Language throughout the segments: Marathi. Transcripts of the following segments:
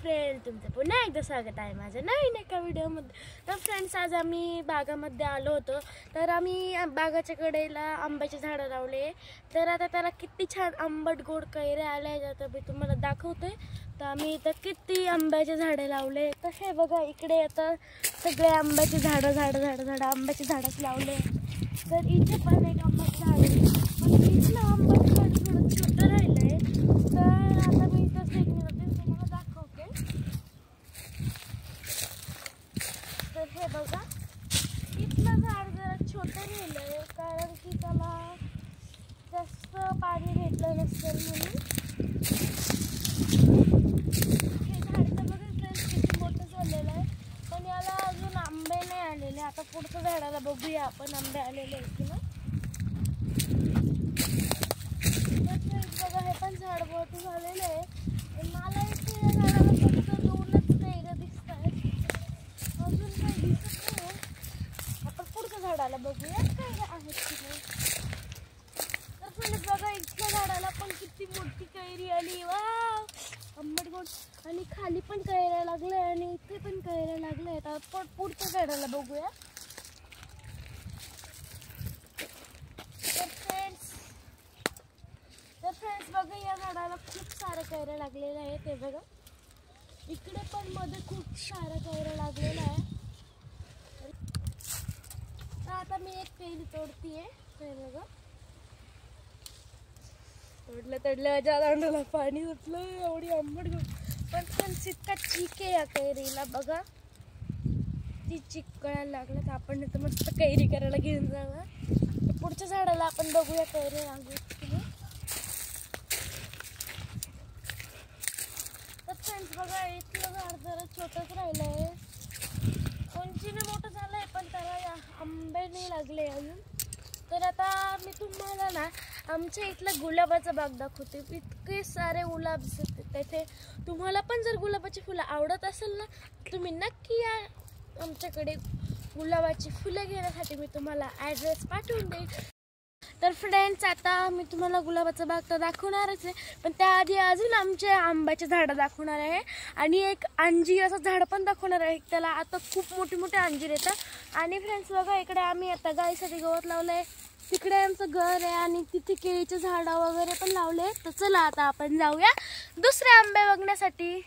फ्रेंड, तुमचं पुन्हा एकदा स्वागत आहे माझ्या नवीन एका व्हिडिओमध्ये। तर फ्रेंड्स, आज आम्ही बागामध्ये आलो होतो। तर आम्ही बागाच्या कडेला आंब्याचे झाडं लावले। तर आता त्याला किती छान आंबट गोड कैऱ्या आल्या आहेत, आता मी तुम्हाला दाखवते। तर आम्ही इथं किती आंब्याचे झाडे लावले। तर हे बघा, इकडे आता सगळे आंब्याचे झाडं आंब्याचे झाडच लावले। तर इथे पण एक आंब्याचं झाड आहे, पण इथलं आंब्याचं झाड थोडं छोटं राहिलंय। तर आता मी इथं तुम्हाला दाखवते। तर हे बघा, इथलं झाड जरा छोटं राहिलंय, कारण की त्याला जास्त पाणी भेटलं नसेल म्हणून। हे झाड तर बघा फ्रेंड्स किती मोठं झालेलं आहे, पण याला अजून आंबे नाही आलेले। आता पुढच्या झाडाला बघूया आपण आंबे आलेले आहेत की नाही। बघा, हे पण झाड मोठं झालेलं आहे, पण मला इथे या झाडाला फक्त दोनच कैऱ्या दिसत आहेत, अजून काही दिसत नाही। आपण पुढच्या झाडाला बघूया कैऱ्या आहेत की नाही। तर फ्रेंड्स बघा, इथल्या झाडाला पण किती मोठी कैरी आली, वाव, आंबट गोड। आणि खाली पण कैऱ्या लागल्या आणि इथे पण कैऱ्या लागल्या आहेत। आपण पुढच्या झाडाला बघूया। तर फ्रेंड्स बघा, या झाडाला खूप सारे कैऱ्या लागलेले आहेत। हे बघा, इकडे पण मध्ये खूप सारे कैऱ्या लागलेले आहे। तर आता मी एक कैरी तोडतीये। हे बघा, तोडलं माझ्या दांडाला पाणी सुटलं, एवढी आंबट गोड। पण फ्रेंड्स इतका चीक आहे या कैरीला, बघा ती चीक कळायला लागलं। तर आपण इथं मस्त कैरी करायला घेऊन जाऊया। पुढच्या झाडाला आपण बघूया कैरी लागली की नाही। तर फ्रेंड्स बघा, इथलं झाड जरा छोटंच राहिलंय, उंचीने मोठं झालंय, पण त्याला आंबे नाही लागले अजून। तर आता मी तुम्हाला ना आमच्या इथला गुलाबाचा बाग दाखवते। इतके सारे गुलाब तिथे, तुम्हाला पण जर गुलाबाची फुलं आवडत असेल ना, तुम्ही नक्की या आमच्याकडे। गुलाबाची फुलं घेण्यासाठी मी तुम्हाला ॲड्रेस पाठवून देईन। तर फ्रेंड्स, आता मी तुम्हाला गुलाबाचा बाग तर दाखवणारच आहे, पण त्याआधी अजून आमच्या आंब्याचे झाडं दाखवणार आहे आणि एक अंजीराचं झाड पण दाखवणार आहे। त्याला आता खूप मोठे मोठे अंजीर येतात। आणि फ्रेंड्स बघा, इकडे आम्ही आता गाईसाठी गवत लावलं आहे, तिकडे आमचं घर आहे आणि तिथे केळीचे झाडं वगैरे पण लावले। तर चला आता आपण जाऊया दुसरे आंबे बघण्यासाठी।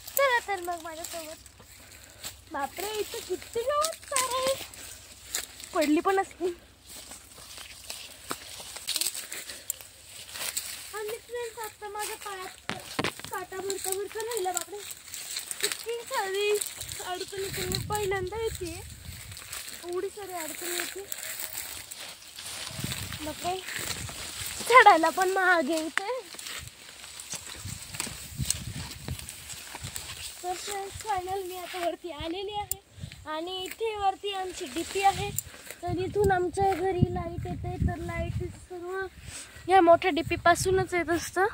चला तर मग माझ्यासोबत। बापरे, इथं किती गवत सारे पडली पण असते। आणि फ्रेंड्स, आता माझ्या पायात काटा भरता राहिला। बापरे, किती सारी अडचण येते, मी पहिल्यांदा येते, एवढी सारी अडचण येते। बापरे, चढायला पण महाग येते। तर फ्रेंड्स, फायनल मी आता वरती आलेली आहे आणि इथे वरती आमची डीपी आहे। तर इथून आमच्या घरी लाईट येते। तर लाईट सर्व या मोठ्या डीपी पासूनच येत असतं।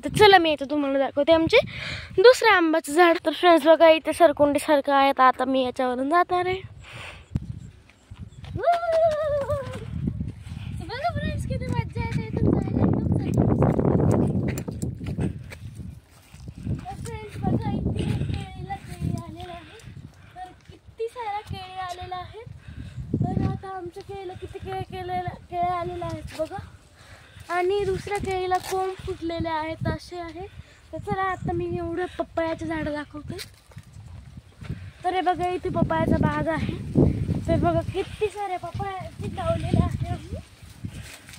तर चला मी इथं तुम्हाला दाखवते आमचे दुसऱ्या आंब्याचं झाड। तर फ्रेंड्स बघा, इथे सरकुंडी सारखं आहे। तर आता मी याच्यावरून जाणार आहे। बघा फ्रेंड्स, किती मज्जा येते इथून जायला, तर फ्रेंड्स बघा, इथे केळीला केळी आलेलं आहे। तर किती साऱ्या केळी आलेल्या आहेत। तर आता आमच्या केळीला किती केळ्या आलेल्या आहेत बघा, आणि दुसऱ्या केळीला कोंब फुटलेले आहेत, असे आहे। तर चला आता मी एवढं पपयाचे झाडं दाखवते। तर हे बघा, इथे पपयाचा बाग आहे। तर बघा किती सारे पपयाचे लावलेले आहे आम्ही।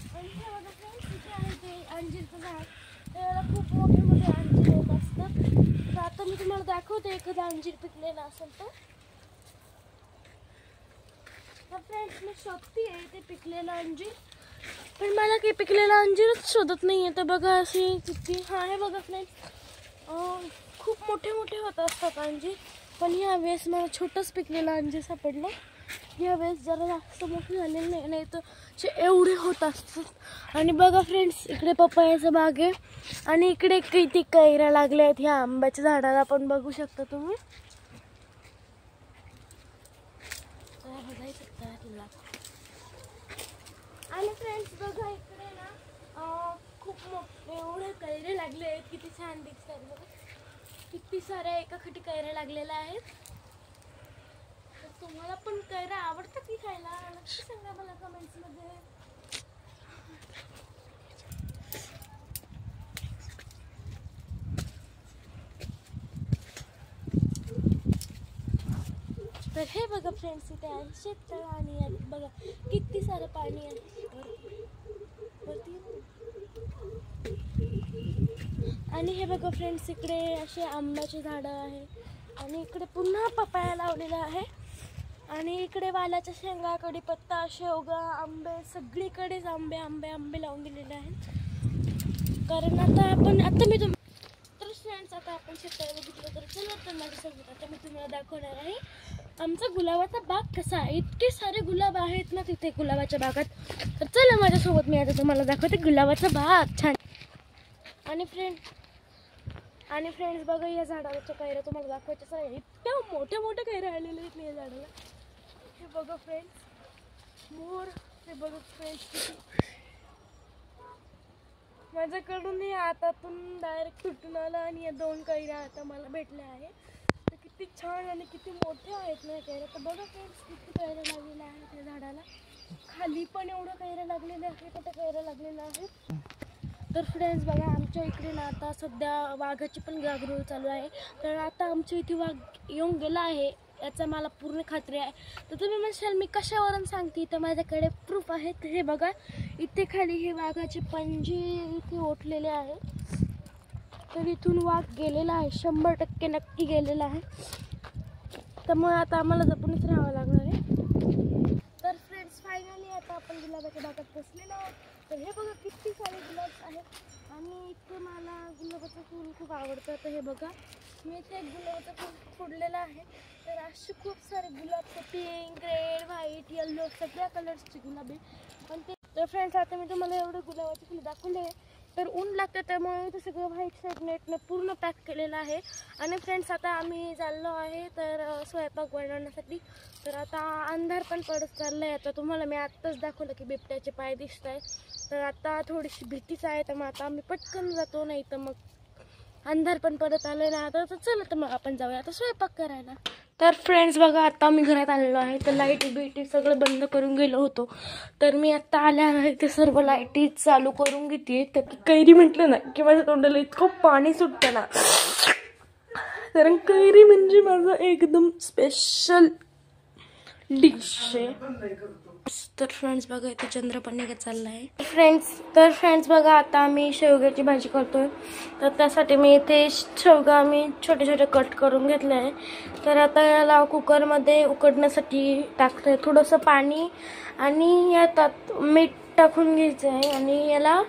आणि हे बघा फ्रेंड्स, इथे आहे ते अंजीरचं झाड। त्याला खूप मोठे मोठे अंजीर होत असतात। तर आता मी तुम्हाला दाखवते एखादा अंजीर पिकलेला असेल तर। फ्रेंड्स, मी शोधते ते पिकलेला अंजीर, पण मला काही पिकलेला अंजीरच शोधत नाही आहे। तर बघा असे किती, हा हे बघा फ्रेंड्स, खूप मोठे मोठे होत असतात अंजीर, पण ह्या वेळेस मला छोटंच पिकलेलं अंजीर सापडलं। ह्या वेळेस जरा जास्त मोठे झालेले नाही, तर एवढे होत असतात। आणि बघा फ्रेंड्स, इकडे पपयाचा बाग आहे आणि इकडे किती कैऱ्या लागल्या आहेत ह्या आंब्याच्या झाडाला, पण बघू शकता तुम्ही। आणि फ्रेंड्स बघा, इकडे ना खूप मोठे एवढे कैरी लागले आहेत, किती छान दिसतात बघा. किती साऱ्या एकाखटी कैऱ्या लागलेल्या आहेत. तर तुम्हाला पण कैऱ्या आवडतात की खायला? नक्की सांगा मला कमेंट्स मध्ये. तर हे बघा फ्रेंड्स, इथे आहे शेततळ आणि बघा किती सारं पाणी आहे वरती. आणि हे बघा फ्रेंड्स, इकडे असे आंब्याचे झाडं आहे आणि इकडे पुन्हा पपाया लावलेला आहे. आणि इकडे वालाच्या शेंगा, कढीपत्ता, शेवगा, आंबे, सगळीकडेच आंबे आंबे आंबे लावून दिलेले आहेत. कारण आता मी तर फ्रेंड्स, आता आपण शेततळ बघितलं तर चला तर माझ्यासोबत आता मी तुम्हाला दाखवणार आहे आमचा गुलाबाचा बाग कसा आहे. इतके सारे गुलाब आहेत ना तिथे गुलाबाच्या बागात. तर चला माझ्यासोबत, मी आता तुम्हाला दाखवते गुलाबाचा बाग छान. आणि फ्रेंड्स बघा, या झाडावरच्या कैऱ्या तुम्हाला दाखवायच्या आहे. इतक्या मोठ्या मोठ्या कैऱ्या आलेल्या आहेत या झाडाला. हे बघा फ्रेंड्स, मोर. हे बघा फ्रेंड्स, किती माझ्याकडून हे हातातून डायरेक्ट तुटून आला आणि या 2 कैऱ्या आता मला भेटल्या आहेत. तर किती छान आणि किती मोठ्या आहेत ना कैऱ्या. तर बघा फ्रेंड्स, किती कैऱ्या लागलेल्या आहेत या झाडाला. खाली पण एवढं कैऱ्या लागलेल्या आहेत, कुठे कैऱ्या लागलेल्या आहेत. तर फ्रेंड्स बघा, आमच्या इकडे ना आता सध्या वाघाची पण गागरोळ चालू आहे. तर आता आमच्या इथे वाघ येऊन गेला आहे याचा मला पूर्ण खात्री आहे. तर तुम्ही म्हणशाल मी कशावरून सांगते, तर माझ्याकडे प्रूफ आहे. तर हे बघा, इथे खाली हे वाघाचे पंजे इथे ओढलेले आहे. तर इथून वाघ गेलेला आहे, 100% नक्की गेलेला आहे. त्यामुळे आता आम्हाला जपूनच राहावं लागणार आहे. तर फ्रेंड्स फायनली आता आपण गुलाबाच्या बागात पोचलेलो आहोत. तर हे बघा किती सारे गुलाब आहेत आणि इथे मला गुलाबाचं फूल खूप आवडतं. तर हे बघा, मी इथे एक गुलाबाचं फूल फोडलेलं आहे. तर असे खूप सारे गुलाब, पिंक, रेड, व्हाईट, येल्लो सगळ्या कलर्सचे गुलाब आहे. पण ते तर फ्रेंड्स, आता मी तुम्हाला एवढे गुलाबाचे फुलं दाखवले आहे. तर ऊन लागतं त्यामुळे ते सगळं व्हाईट साईड नेटनं पूर्ण पॅक केलेलं आहे. आणि फ्रेंड्स, आता आम्ही चाललो आहे तर स्वयंपाक बनवण्यासाठी. तर आता अंधार पण पडत चाललं आहे. आता तुम्हाला मी आत्ताच दाखवलं की बिबट्याचे पाय दिसत आहे. तर आता थोडीशी भीतीच आहे. तर मग आता आम्ही पटकन जातो, नाही तर मग अंधार पण पडत आलं ना. आता तर चला तर मग आपण जाऊया आता स्वयंपाक करायला. तर फ्रेंड्स बघा, आता मी घरात आलेलो आहे. तर लाईटी सगळं बंद करून गेलो होतो. तर मी आत्ता आल्या आहे ते सर्व लाईटी चालू करून घेते. तर कैरी म्हटलं ना की माझ्या तोंडाला इतकं पाणी सुटतं ना, कारण कैरी म्हणजे माझं एकदम स्पेशल डिश आहे. तर फ्रेंड्स बघा, इथे चंद्र पण निघत चालला आहे. फ्रेंड्स बघा, आता आम्ही शेवग्याची भाजी करतोय. तर त्यासाठी मी इथे शेवगा छोटे छोटे कट करून घेतले आहे. तर आता याला कुकरमध्ये उकडण्यासाठी टाकतोय. थोडंसं पाणी आणि यात मीठ टाकून घ्यायचं आहे आणि याला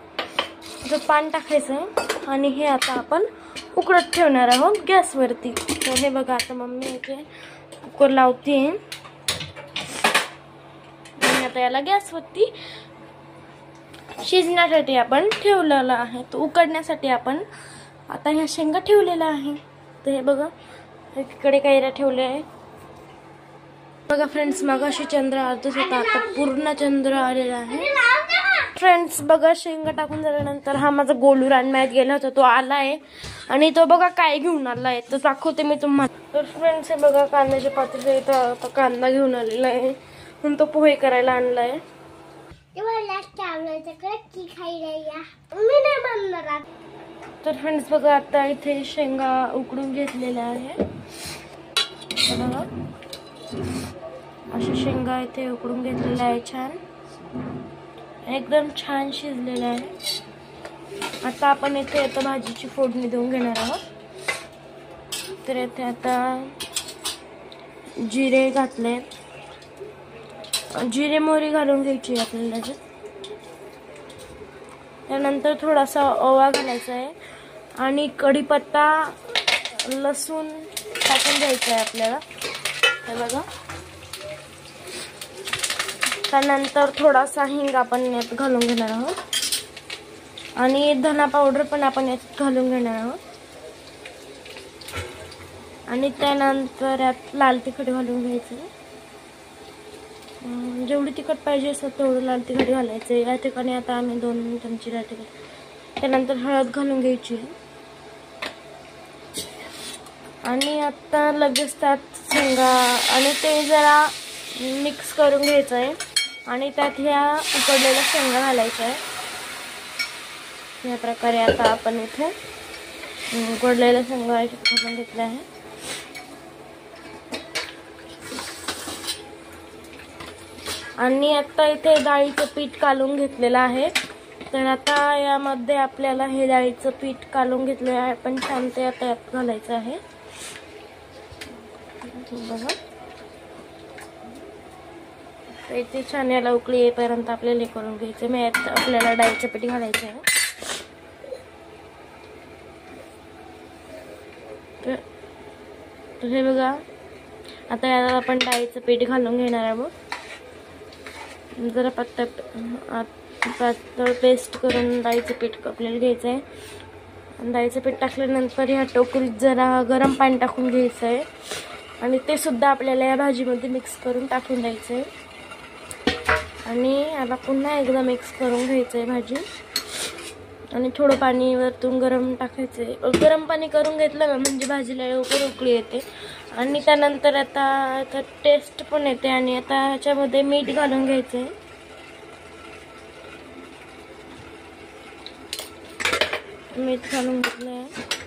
पाणी टाकायचं आहे. आणि हे आता आपण उकडत ठेवणार आहोत गॅसवरती. तर हे बघा, आता मम्मी इथे कुकर लावते. आता याला गॅसवरती शिजण्यासाठी आपण ठेवलेला आहे. तो उकडण्यासाठी आपण आता ह्या शेंगा ठेवलेला आहे. तर हे बघा, इकडे कैऱ्या ठेवले आहे. बघा फ्रेंड्स, मगाशी चंद्र अर्धच होता, आता पूर्ण चंद्र आलेला आहे. फ्रेंड्स बघा, शेंगा टाकून झाल्यानंतर हा माझा गोलू रानमळ्यात गेला होता, तो आला आहे. आणि तो बघा काय घेऊन आला आहे तर दाखवते मी तुम्हाला. तर फ्रेंड्स हे बघा, कांद्याचे पातेले इथं कांदा घेऊन आलेला आहे. म्हणून तो पोहे करायला आणलाय. तर फ्रेंड्स बघा, आता इथे शेंगा उकडून घेतलेल्या आहे. अशा शेंगा इथे उकडून घेतलेल्या आहे. छान, एकदम छान शिजलेलं आहे. आता आपण इथे आता भाजीची फोडणी देऊन घेणार आहोत. तर इथे आता जिरे घातले, जिरे मोहरी घालून घ्यायची आपल्याला. त्यानंतर थोडासा ओवा घालायचा आहे आणि कढीपत्ता, लसूण टाकून घ्यायचं आहे आपल्याला. हे बघा, त्यानंतर थोडासा हिंग आपण यात घालून घेणार आहोत आणि धना पावडर पण आपण यात घालून घेणार आहोत. आणि त्यानंतर यात लाल तिखट घालून घ्यायचं. जेवढी तिखट पाहिजे असं तेवढं लाल तिखट घालायचं. या ठिकाणी आता आम्ही 2 चमचे लाल तिखट त्यानंतर हळद घालून घ्यायची आणि आता लगेच त्यात शेंगा आणि ते जरा मिक्स करून घ्यायचं आहे आणि त्यात ह्या उकडलेल्या शेंगा घालायच्या आहे। या प्रकारे आता आपण इथे उकडलेल्या शेंगा घालून घेतल्या आहे आणि आता इथे डाळीचं पीठ कालून घेतलेलं आहे। तर आता यामध्ये आपल्याला हे डाळीचं पीठ कालून घेतलेलं आहे पण छान ते आता यात घालायचं आहे। बघा इथे छान याला उकळी येईपर्यंत आपल्याला हे करून घ्यायचं। मग यात आपल्याला डाळीचं पीठ घालायचं आहे। तर हे बघा आता याला आपण डाळीचं पीठ घालून घेणार आहोत। जरा पातळ पेस्ट करून डाळीचं पीठ आपल्याला घ्यायचं आहे। डाळीचं पीठ टाकल्यानंतर ह्या टोकरीत जरा गरम पाणी टाकून घ्यायचं आहे आणि ते सुद्धा आपल्याला या भाजीमध्ये मिक्स करून टाकून द्यायचं आहे आणि याला पुन्हा एकदा मिक्स करून घ्यायचं आहे भाजी आणि थोडं पाणी वरतून गरम टाकायचं आहे। गरम पाणी करून घेतलं ना म्हणजे भाजीला लवकर उकळी येते आणि त्यानंतर आता टेस्ट पण येते आणि आता ह्याच्यामध्ये मीठ घालून घ्यायचं आहे। मीठ घालून घेतलं आहे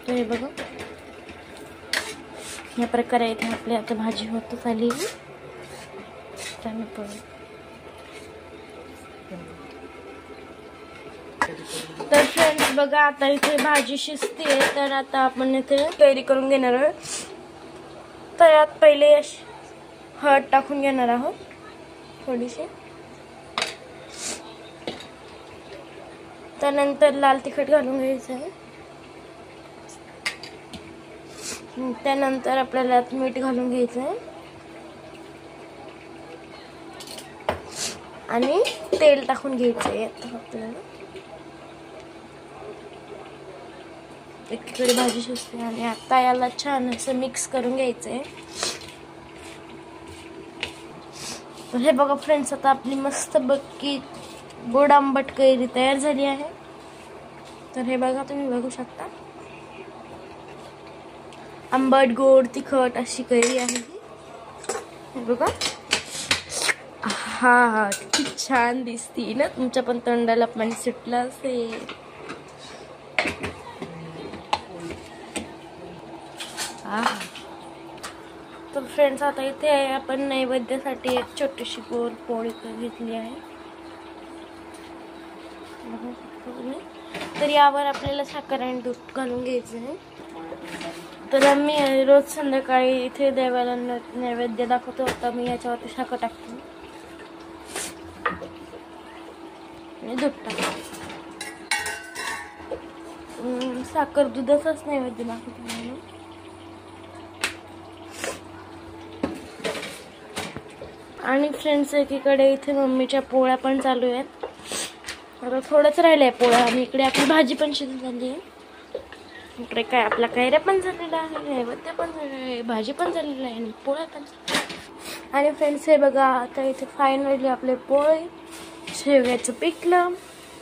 हे बघा या प्रकारे इथे आपली आता भाजी होत आली। तर फ्रेंड्स बघा आता इथे भाजी शिजते तर आता आपण इथे तयारी करून घेणार आहोत। तर यात पहिले हळद टाकून घेणार आहोत थोडीशी, त्यानंतर लाल तिखट घालून घ्यायचं आहे, त्यानंतर आपल्याला यात मीठ घालून घ्यायचं आहे आणि तेल टाकून घ्यायचं आहे। आता आपल्याला एकीकडे भाजी शिजते आणि आता याला छान असं मिक्स करून घ्यायचं आहे। तर हे बघा फ्रेंड्स आता आपली मस्त बक्की गोड आंबट कैरी तयार झाली आहे। तर हे बघा तुम्ही बघू शकता आंबट गोड तिखट अशी कैरी आहे ही बघा। हा किती छान दिसती ना, तुमच्या पण तोंडाला पाणी सुटलं असेल। तर फ्रेंड्स आता इथे आपण नैवेद्यासाठी एक छोटीशी गोल पोळी घेतली आहे। तर यावर आपल्याला साखर आणि दूध घालून घ्यायचं आहे। तर आम्ही रोज संध्याकाळी इथे देवाला नैवेद्य दाखवतो आता मी याच्यावरती साखर टाकते आणि दूध टाकते। साखर दुधाचाच नैवेद्य दाखवतो म्हणून। आणि फ्रेंड्स एकीकडे इथे मम्मीच्या पोळ्या पण चालू आहेत। आता थोडंच राहिलंय पोळ्या आणि इकडे आपली भाजी पण शिजून झाली आहे। इकडे काय आपला कैऱ्या पण झालेला आहे, नैवेद्य पण झालेला आहे, भाजी पण झालेली आहे आणि पोळ्या पण। आणि फ्रेंड्स हे बघा आता इथे फायनली आपले पोळे, शेवग्याचं पिठलं,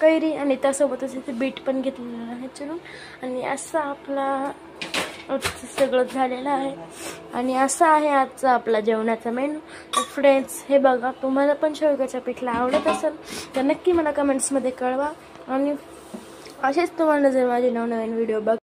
कैरी आणि त्यासोबतच इथे बीट पण घेतलेलं आहे चिरून आणि असं आपला सगळं झालेलं आहे आणि असा आहे आजचा आपला जेवणाचा मेनू। तर फ्रेंड्स हे बघा तुम्हाला पण शेवग्याच्या पिठलं आवडत असेल तर नक्की मला कमेंट्समध्ये कळवा आणि असेच तुम्हाला जर माझे नवनवीन व्हिडिओ